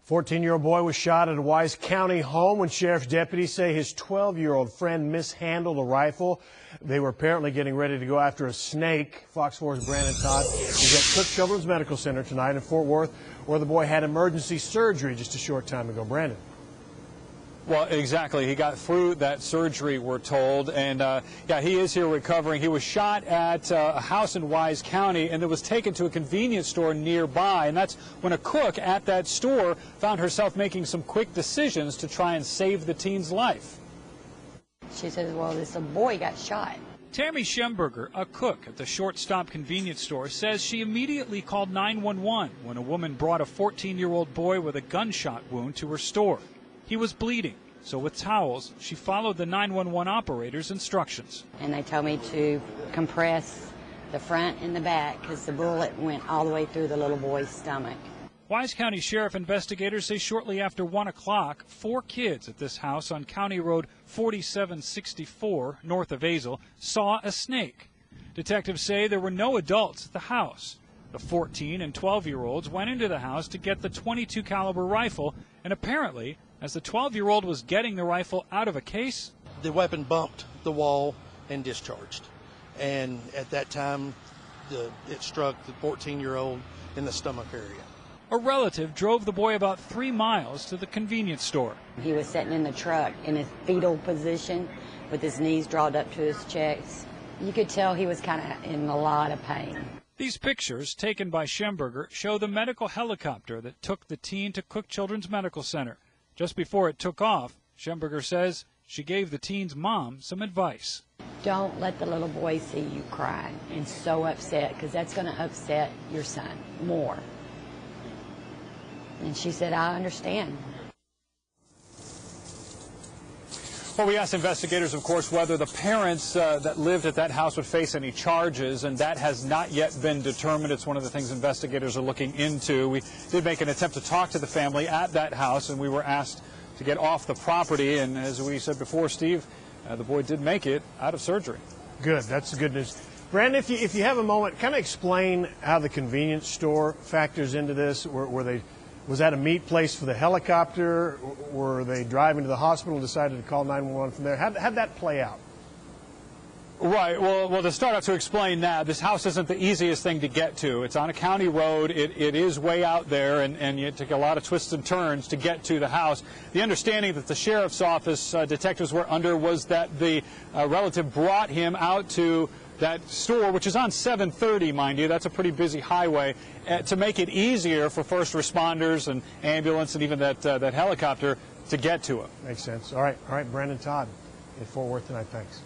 14-year-old boy was shot at a Wise County home when sheriff's deputies say his 12-year-old friend mishandled a rifle. They were apparently getting ready to go after a snake. Fox 4's Brandon Todd is at Cook Children's Medical Center tonight in Fort Worth, where the boy had emergency surgery just a short time ago. Brandon. Well, exactly. He got through that surgery, we're told, and yeah, he is here recovering. He was shot at a house in Wise County and then was taken to a convenience store nearby, and that's when a cook at that store found herself making some quick decisions to try and save the teen's life. She says, well, this boy got shot. Tammy Schemberger, a cook at the Short Stop convenience store, says she immediately called 911 when a woman brought a 14-year-old boy with a gunshot wound to her store. He was bleeding, so with towels, she followed the 911 operator's instructions. And they told me to compress the front and the back because the bullet went all the way through the little boy's stomach. Wise County Sheriff investigators say shortly after 1 o'clock, 4 kids at this house on County Road 4764 north of Azle saw a snake. Detectives say there were no adults at the house. The 14 and 12-year-olds went into the house to get the .22 caliber rifle, and apparently, as the 12-year-old was getting the rifle out of a case, the weapon bumped the wall and discharged. And at that time, it struck the 14-year-old in the stomach area. A relative drove the boy about 3 miles to the convenience store. He was sitting in the truck in a fetal position with his knees drawn up to his chest. You could tell he was kind of in a lot of pain. These pictures, taken by Schemberger, show the medical helicopter that took the teen to Cook Children's Medical Center. Just before it took off, Schemberger says she gave the teen's mom some advice. Don't let the little boy see you crying and so upset, because that's going to upset your son more. And she said, I understand. Well, we asked investigators, of course, whether the parents that lived at that house would face any charges, and that has not yet been determined. It's one of the things investigators are looking into. We did make an attempt to talk to the family at that house, and we were asked to get off the property. And as we said before, Steve, the boy did make it out of surgery. Good. That's the good news. Brandon, if you have a moment, kind of explain how the convenience store factors into this. Was that a meat place for the helicopter? Were they driving to the hospital and decided to call 911 from there? How'd that play out? Right. Well, to start out to explain that, this house isn't the easiest thing to get to. It's on a county road. It is way out there, and you take a lot of twists and turns to get to the house. The understanding that the sheriff's office detectives were under was that the relative brought him out to that store, which is on 730, mind you. That's a pretty busy highway, to make it easier for first responders and ambulance and even that helicopter to get to him. Makes sense. All right, Brandon Todd in Fort Worth tonight. Thanks.